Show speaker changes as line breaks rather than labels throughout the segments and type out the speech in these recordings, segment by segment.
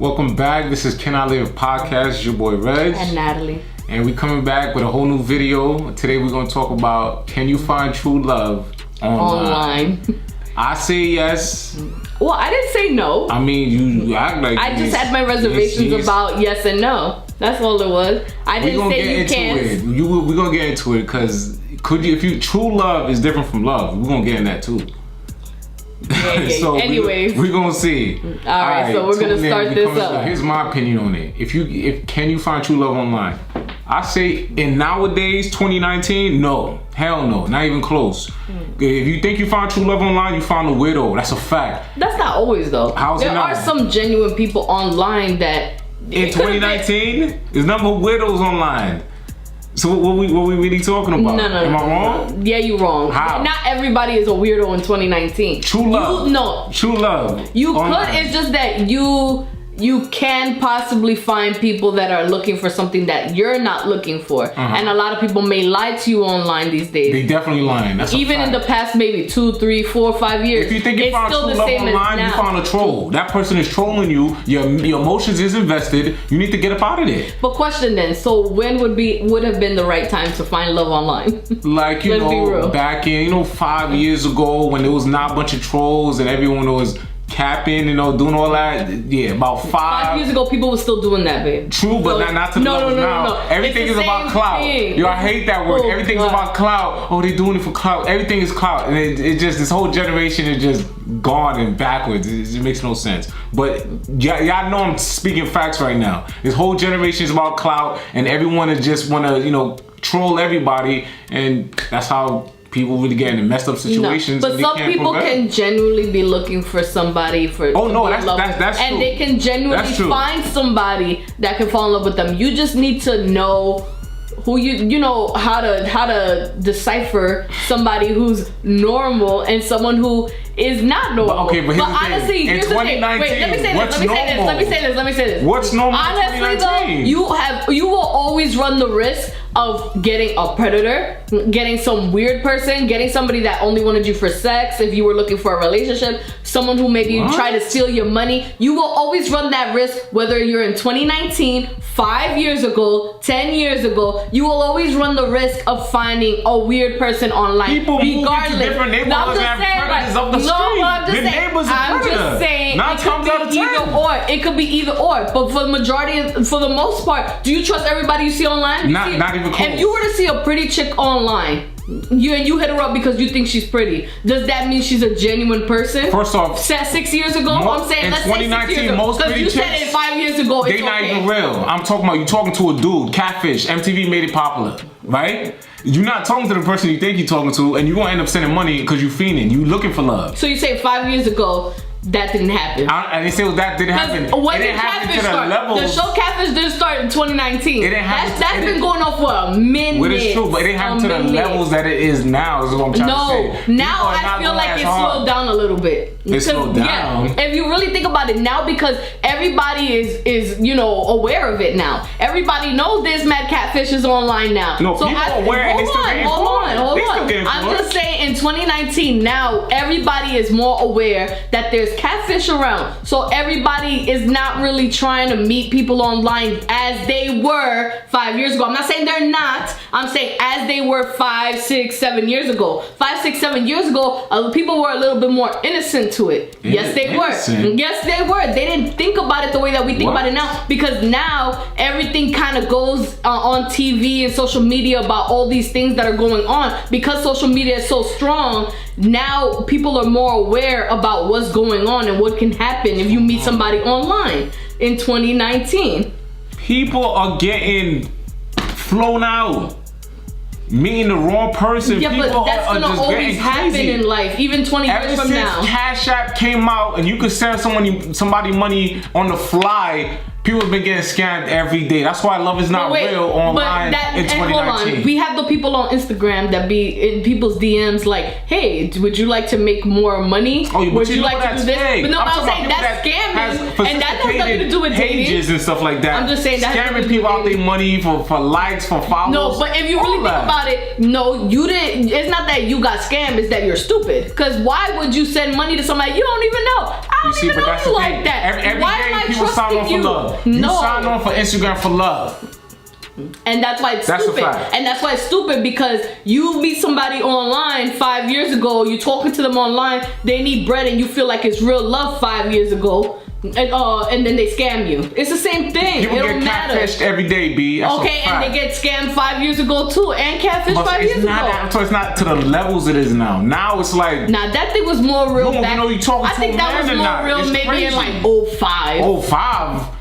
Welcome back. This is Can I Live Podcast. It's your boy Reg.
And Natalie.
And we coming back with a whole new video. Today we're going to talk about, can you find true love online? I say yes.
Well, I didn't say no.
I mean, you act like
I just had my reservations about yes and no. That's all it was. I didn't say you can't.
We're going to get into it because true love is different from love. We're going to get in that too.
Yeah.
So
anyways,
we're gonna see.
All right, so we're gonna start this up.
Here's my opinion on it. Can you find true love online? I say in nowadays 2019, no, hell no, not even close. If you think you find true love online, you found a weirdo. That's a fact.
That's not always though. There are some genuine people online that
in 2019, there's number of weirdos online. So what we really talking about?
No.
Am I wrong?
Yeah, you're wrong.
How?
Not everybody is a weirdo in 2019.
True love. True love.
You online. Could. It's just that you can possibly find people that are looking for something that you're not looking for. And a lot of people may lie to you online these days.
They definitely lying. That's
even in the past maybe 2, 3, 4, 5 years.
If you think you found true love online, you found a troll. That person is trolling you. Your emotions is invested. You need to get up out of there.
But question then, so when would have been the right time to find love online?
Like, you know, back in, 5 years ago when there was not a bunch of trolls and everyone was capping, doing all that. Yeah, about 5
years ago, people were still doing that, babe.
True, but not to the level now. Everything is about clout. I hate that word. Everything's about clout. Oh, they're doing it for clout. Everything is clout, and it just, this whole generation is just gone and backwards. It makes no sense. But y'all know I'm speaking facts right now. This whole generation is about clout, and everyone is just wanna troll everybody, and that's how people really get in messed up situations.
No, but some people can genuinely be looking for somebody for.
Oh no, that's true.
And they can genuinely find somebody that can fall in love with them. You just need to know who how to decipher somebody who's normal and someone who is not normal.
But
honestly,
in 2019,
wait, let me say this.
What's normal?
Honestly though, you will always run the risk of getting a predator, getting some weird person, getting somebody that only wanted you for sex if you were looking for a relationship, someone who maybe try to steal your money. You will always run that risk whether you're in 2019, 5 years ago, 10 years ago. You will always run the risk of finding a weird person online.
People regardless. Move into different neighborhoods and have predators up the street.
I'm just saying it could be either or. It could be either or. But for the most part, do you trust everybody you see online?
Not even close.
If you were to see a pretty chick online, you hit her up because you think she's pretty, does that mean she's a genuine person?
First off,
6 years ago, I'm saying let's say 6 years ago.
Most pretty
chicks, you said it 5 years ago.
They not even real. I'm talking about you talking to a dude, catfish. MTV made it popular, right? You're not talking to the person you think you're talking to, and you're gonna end up sending money because you fiending. You looking for love.
So you say 5 years ago that didn't happen.
I didn't say that didn't happen.
When did Catfish start? The show Catfish didn't start in 2019.
It didn't happen.
That's been going on for a minute.
Well, it's true, but it didn't happen to the levels that it is now. Is what I'm trying to say.
Now I feel like it slowed down a little bit.
It slowed down.
Yeah, if you really think about it now, because everybody is aware of it now. Everybody knows there's mad catfishes online now.
No, people are aware and they still get influenced.
Hold on. I'm just saying in 2019 now everybody is more aware that there's catfish around. So everybody is not really trying to meet people online as they were 5 years ago. I'm not saying they're not. I'm saying as they were 5, 6, 7 years ago. 5, 6, 7 years ago, people were a little bit more innocent to it. Yes, they were. Yes, they were. They didn't think about it the way that we think about it now, because now everything kind of goes on TV and social media about all these things that are going on. Because social media is so strong, now people are more aware about what's going on and what can happen if you meet somebody online in 2019.
People are getting flown out, meeting the wrong person.
Yeah,
people
but that's gonna always happen in life, even 20 years from now.
Ever since Cash App came out and you could send somebody money on the fly, people have been getting scammed every day. That's why love is not real online in 2019.
Hold on. We have the people on Instagram that be in people's DMs like, hey, would you like to make more money?
Oh,
would you like to do this? But no, I'm saying that's scamming. And that has nothing to do with dating.
Pages and stuff like that.
I'm just saying that
scamming people out their money for likes, for followers.
No, but if you really think about it, no, you didn't. It's not that you got scammed. It's that you're stupid. Because why would you send money to somebody you don't even know? I don't even know you like that.
Every
why
day
am I
people sign on for love. You sign on for Instagram for love.
And that's why it's stupid. And that's why it's stupid, because you meet somebody online 5 years ago, you talking to them online, they need bread and you feel like it's real love 5 years ago. And then they scam you. It's the same thing.
People get catfished every day, B. That's
okay, and they get scammed 5 years ago too, and catfished 5 years ago.
So it's not to the levels it is now. Now it's like,
nah, that thing was more real back.
I
think that was more real maybe in like 05.
05.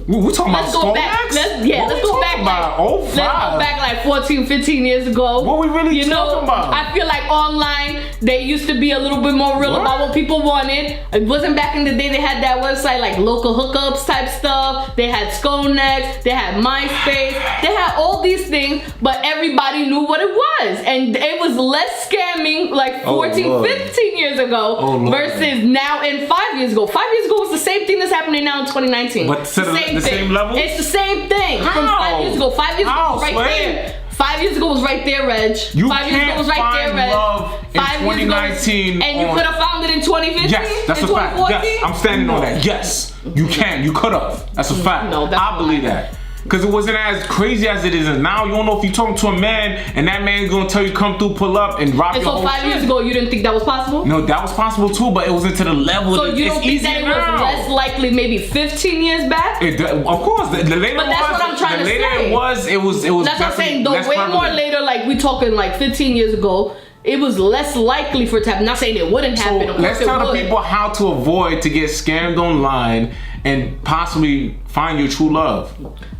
We're talking about
Let's go back. Let's go back like 14, 15 years ago.
What we really talking about?
I feel like online, they used to be a little bit more real about what people wanted. It wasn't back in the day they had that website like local hookups type stuff. They had Skonex, they had MySpace, they had all these things, but everybody knew what it was. And it was less scamming like 14, 15 years ago versus now and 5 years ago. 5 years ago was the same thing that's happening now in 2019.
But the same level?
It's the same thing.
How?
From 5 years ago. 5 years ago was right there. 5 years ago was right there, Reg. 5 years ago was right there, Reg.
Love in 2019.
And you could have found it in 2015?
Yes, that's a fact. Yes, I'm standing on that. Yes, you can. You could have. That's a fact.
No, that's
I believe that. Because it wasn't as crazy as it is now. You don't know if you're talking to a man and that man's gonna tell you come through, pull up, and rob your whole
so 5 years ago, you didn't think that was possible?
No, that was possible too, but it wasn't to the level.
So you don't think that it was less likely maybe 15 years back?
Of course, the later
but that's what I'm trying to say.
The later it was. That's
what I'm saying. The way more later, like we talking like 15 years ago, it was less likely for it to happen. Not saying it wouldn't happen.
So let's tell the people how to avoid to get scammed online and possibly find your true love.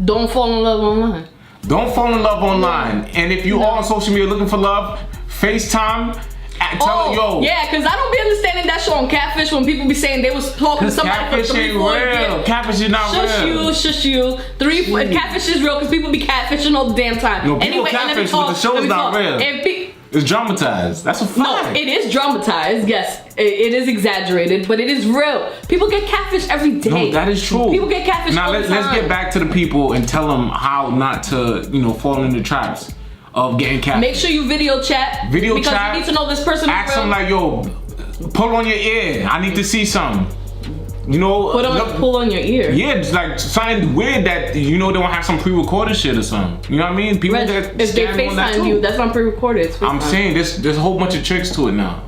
Don't fall in love online.
Don't fall in love online. And if you are on social media looking for love, FaceTime. Tell yo.
Yeah, because I don't be understanding that show on Catfish when people be saying they was talking to somebody for 3, 4 years.
Catfish is not real.
Shush you. Catfish is real because people be catfishing all the damn time.
No, people catfish, but the show's not real. It's dramatized. That's a fact.
No, it is dramatized. Yes, it is exaggerated, but it is real. People get catfish every day.
No, that is true.
People get catfish all the time.
Let's get back to the people and tell them how not to, fall into traps of getting catfish.
Make sure you video chat. Because you need to know this person.
Ask them like, yo, pull on your ear. I need to see something.
Pull on your ear.
Yeah, it's like something weird that they don't have some pre-recorded shit or something. You know what I mean? People
if they FaceTime you, that's not pre-recorded.
I'm saying there's a whole bunch of tricks to it now.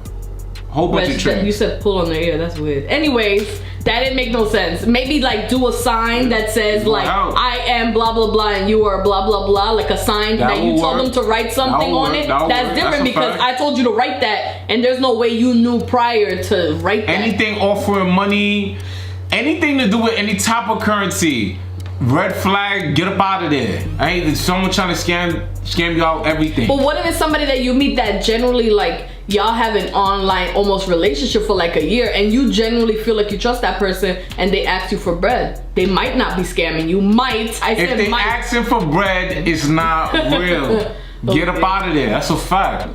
A whole bunch of tricks.
You said pull on their ear. That's weird. Anyways, that didn't make no sense. Maybe like do a sign that says like I am blah blah blah and you are blah blah blah, like a sign that you told them to write something on it. That's different because I told you to write that and there's no way you knew prior to write that.
Anything offering money, anything to do with any type of currency, red flag, get up out of there. Ain't someone trying to scam you out everything.
But what if it's somebody that you meet that generally like y'all have an online almost relationship for like a year and you genuinely feel like you trust that person and they ask you for bread? They might not be scamming you.
If they asking for bread, it's not real. Get up out of there. That's a fact.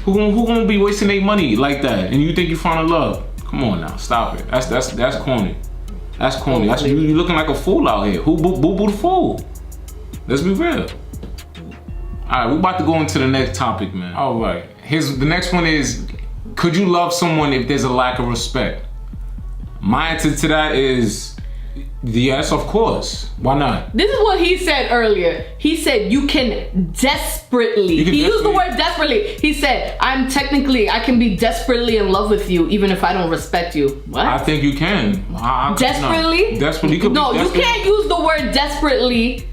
Who gonna be wasting their money like that? And you think you found love? Come on now, stop it. That's corny. That's corny. You looking like a fool out here. Who boo the fool? Let's be real. All right, we're about to go into the next topic, man. All right. The next one is, could you love someone if there's a lack of respect? My answer to that is yes, of course. Why not?
This is what he said earlier. He said you can desperately. He used the word desperately. He said, I can be desperately in love with you even if I don't respect you. What?
I think you can.
Desperately?
Desperately.
You can't use the word desperately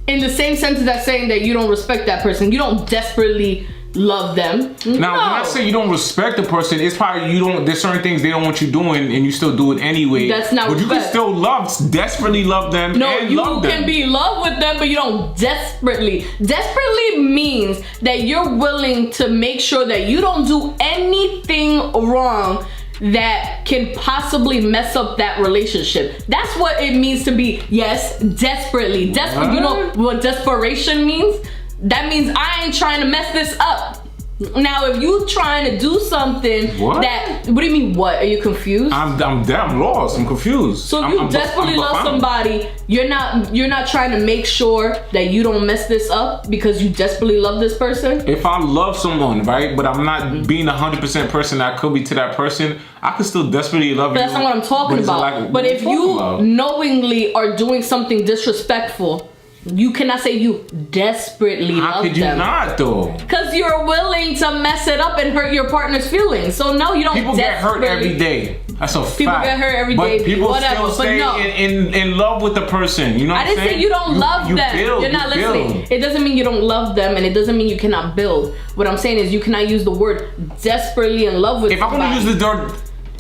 in the same sentence as saying that you don't respect that person. You don't desperately love them.
Now, when I say you don't respect the person, it's probably there's certain things they don't want you doing and you still do it anyway.
That's not
But
respect.
you can still desperately love them and love them.
You can be in love with them, but you don't desperately. Desperately means that you're willing to make sure that you don't do anything wrong that can possibly mess up that relationship. That's what it means to be, yes, desperately. Desperate. You know what desperation means? That means I ain't trying to mess this up. Now, if you trying to do something what do you mean what? Are you confused?
I'm lost. I'm confused.
So if you desperately love somebody, you're not trying to make sure that you don't mess this up because you desperately love this person?
If I love someone, right, but I'm not being 100% person I could be to that person, I could still desperately love you.
That's not what I'm talking about. But if you knowingly are doing something disrespectful, you cannot say you desperately love them.
How could you not, though?
Because you're willing to mess it up and hurt your partner's feelings. So no, you don't.
People get hurt every day. That's a fact.
People get hurt every day.
But people
whatever.
still stay in love with the person. You know what I'm saying?
I didn't say you don't love them. You're not listening. It doesn't mean you don't love them, and it doesn't mean you cannot build. What I'm saying is you cannot use the word desperately in love with.
If I want to use the word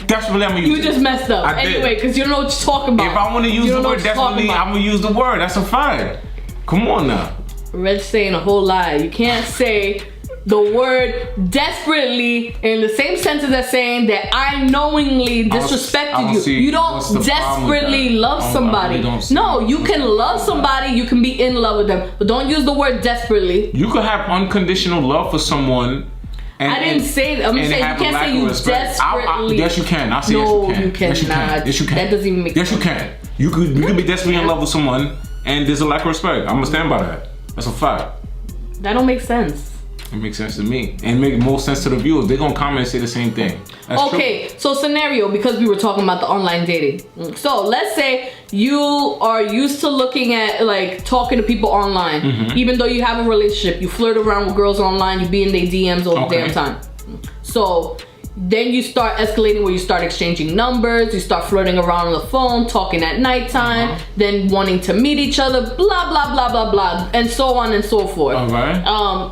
desperately, I'm gonna use it.
You just messed up. Anyway, because you don't know what you're talking about.
If I want to use the word desperately, I'm gonna use the word. That's a fact. Come on now.
Reg's saying a whole lie. You can't say the word desperately in the same sentence as saying that I knowingly disrespected you. You don't desperately love somebody. No, you can love somebody, you can be in love with them, but don't use the word desperately.
You could have unconditional love for someone.
I didn't say that. I'm just saying you can't say you desperately.
Yes, you can. I'll say
no,
yes, you can.
You cannot.
Yes, you can.
That doesn't even make sense.
Yes, you can. You could be desperately in love with someone and there's a lack of respect. I'm gonna stand by that. That's a fact.
That don't make sense.
It makes sense to me. And make more sense to the viewers. They're gonna comment and say the same thing. That's
okay, true. So scenario, because we were talking about the online dating. So let's say you are used to looking at like talking to people online. Even though you have a relationship, you flirt around with girls online, you be in their DMs all the damn time. So then you start escalating where you start exchanging numbers, you start flirting around on the phone, talking at nighttime, then wanting to meet each other, blah, blah, blah, blah, blah, and so on and so forth.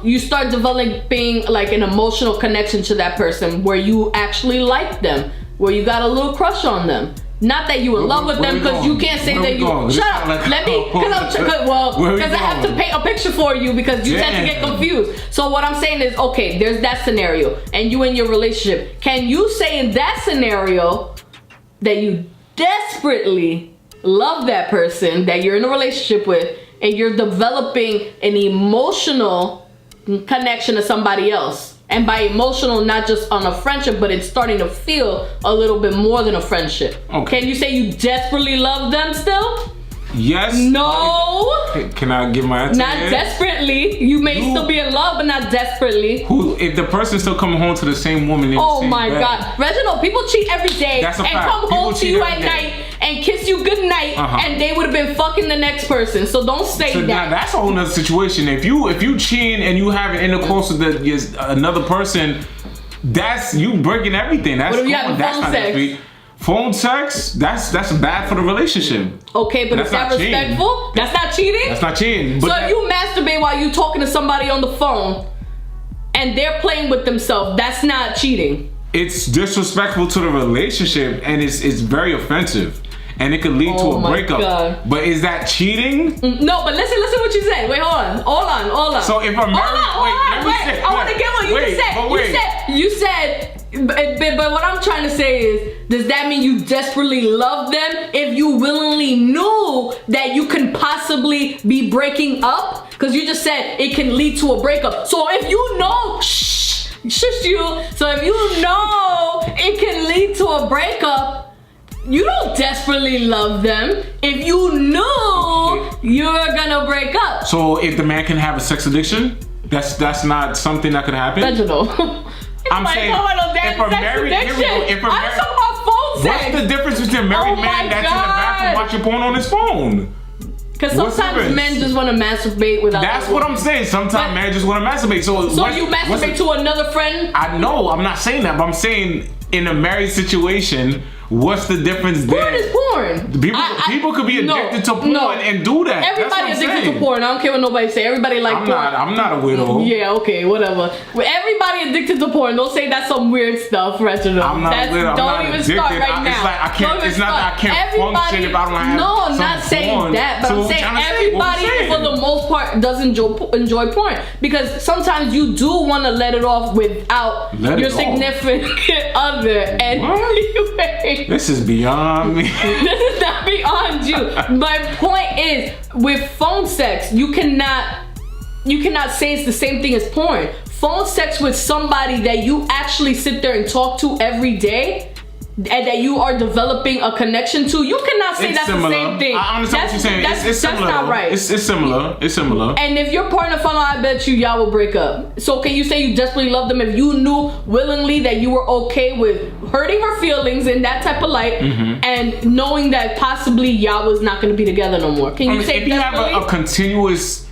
You start developing like an emotional connection to that person where you actually like them, where you got a little crush on them. Not that you in love with them, because you can't say that you. Shut up. Let me, because I have to paint a picture for you because you tend to get confused. So what I'm saying is, okay, there's that scenario, and you in your relationship. Can you say in that scenario that you desperately love that person that you're in a relationship with, and you're developing an emotional connection to somebody else? And by emotional, not just on a friendship, but it's starting to feel a little bit more than a friendship. Okay. Can you say you desperately love them still?
Yes.
No.
Can I give my answer?
Not desperately. You may still be in love, but not desperately.
If the person's still coming home to the same woman?
Oh my God, Reginald! People cheat every day and come home to you at night and kiss you good night, and they would have been fucking the next person. So don't say that.
Now that's a whole nother situation. If you cheating and you having intercourse with another person, that's you breaking everything. That's
what if you having phone sex?
Phone sex, that's bad for the relationship.
Okay, but is that respectful? That's not cheating?
That's not cheating. But
so if you masturbate while you talking to somebody on the phone and they're playing with themselves, that's not cheating.
It's disrespectful to the relationship and it's very offensive. And it could lead to a breakup. God. But is that cheating?
No, but listen what you said. Wait, hold on.
So if I'm married,
wait, I want to get what you said. You said, but what I'm trying to say is, does that mean you desperately love them if you willingly knew that you can possibly be breaking up? Because you just said it can lead to a breakup. So if you know, shush you. So if you know it can lead to a breakup, you don't desperately love them if you knew you're gonna break up.
So if the man can have a sex addiction, that's not something that could happen?
Reginald.
I'm saying if a married
I'm talking about phone sex.
What's the difference between a married man that's in the bathroom watching porn on his phone?
Because sometimes men just want to masturbate without.
That's what I'm saying. Sometimes men just want to masturbate. So
you masturbate to another friend?
I know. I'm not saying that, but I'm saying in a married situation, what's the difference there?
Porn is porn.
People could be addicted to porn and do that.
Everybody addicted to porn. I don't care what nobody say. Everybody like porn.
I'm not a widow.
Yeah, okay, whatever. Everybody addicted to porn. Don't say that's some weird stuff, Reginald.
I'm not a widow.
Don't even start right now.
It's like I can't. It's not that I can't function if I don't have.
No, I'm not saying that. But I'm saying everybody, for the most part, does enjoy porn, because sometimes you do want to let it off without your significant other. Anyway,
this is beyond me.
This is not beyond you. My point is, with phone sex, you cannot say it's the same thing as porn. phone sex with somebody that you actually sit there and talk to every day, and that you are developing a connection to, you cannot say that's
similar.
the same thing.
I understand what you're saying. It's similar.
That's not right.
It's similar. It's similar.
And if your partner found out, I bet y'all will break up. So can you say you desperately love them if you knew willingly that you were okay with hurting her feelings in that type of light, and knowing that possibly y'all was not going to be together no more? Can you say
if you have a continuous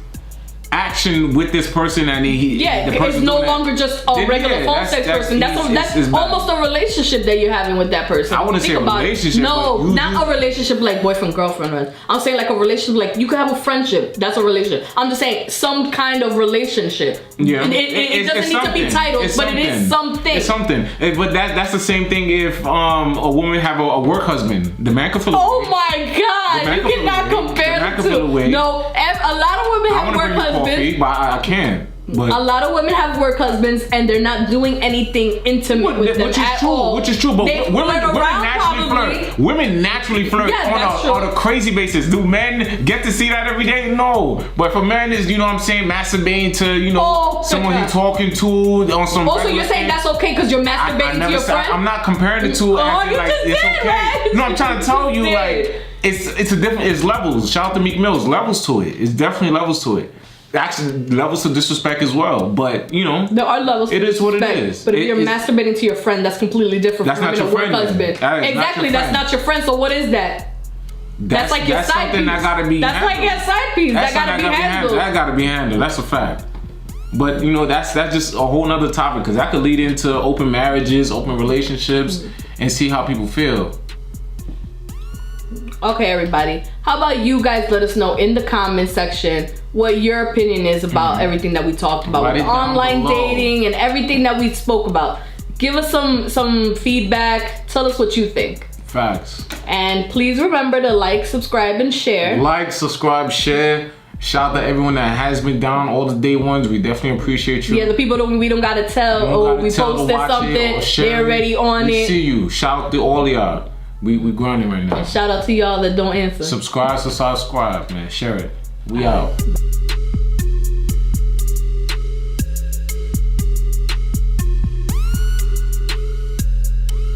action with this person and the person
it's no longer just a regular phone sex person. That's almost a relationship that you're having with that person.
I wouldn't say a relationship.
No, not a relationship like boyfriend girlfriend. I'm saying like a relationship, like you could have a friendship. That's a relationship. I'm just saying some kind of relationship.
Yeah,
it doesn't need to be titled, but it is something.
It's something. But that's the same thing if a woman have a work husband. The man can feel.
Oh my God! You cannot compare the two. No, a lot of women have work husbands.
But I can't. But
a lot of women have work husbands and they're not doing anything intimate with them at all.
Which is true, but women naturally flirt. Women naturally flirt on a crazy basis. Do men get to see that every day? No. But for men, is you know what I'm saying, masturbating to someone you're talking to on some.
Also, you're saying that's okay because you're masturbating to your friend?
I'm not comparing the two.
Acting like it's okay.
Right? No, I'm trying to tell you like it's a different. It's levels. Shout out to Meek Mills. Levels to it. It's definitely levels to it. Actually, levels to disrespect as well, but you know
there are levels.
It is what it is.
But if you're masturbating to your friend, that's completely different.
That's
from
not your
a work
friend.
Husband. Exactly, that's not your friend. So what is that? That's like your side piece.
That gotta be.
That's like your side piece. That gotta be handled.
That gotta be handled. That's a fact. But you know, that's just a whole nother topic because that could lead into open marriages, open relationships, and see how people feel.
Okay, everybody. How about you guys let us know in the comment section what your opinion is about everything that we talked about with online dating and everything that we spoke about. Give us some feedback. Tell us what you think.
Facts.
And please remember to like, subscribe, and share.
Like, subscribe, share. Shout out to everyone that has been down, all the day ones. We definitely appreciate you.
Yeah, the people we don't gotta tell. We posted something. They're already on it.
We see you. Shout out to all y'all. We grinding right now.
Shout out to y'all that don't answer.
Subscribe, man. Share it. We out.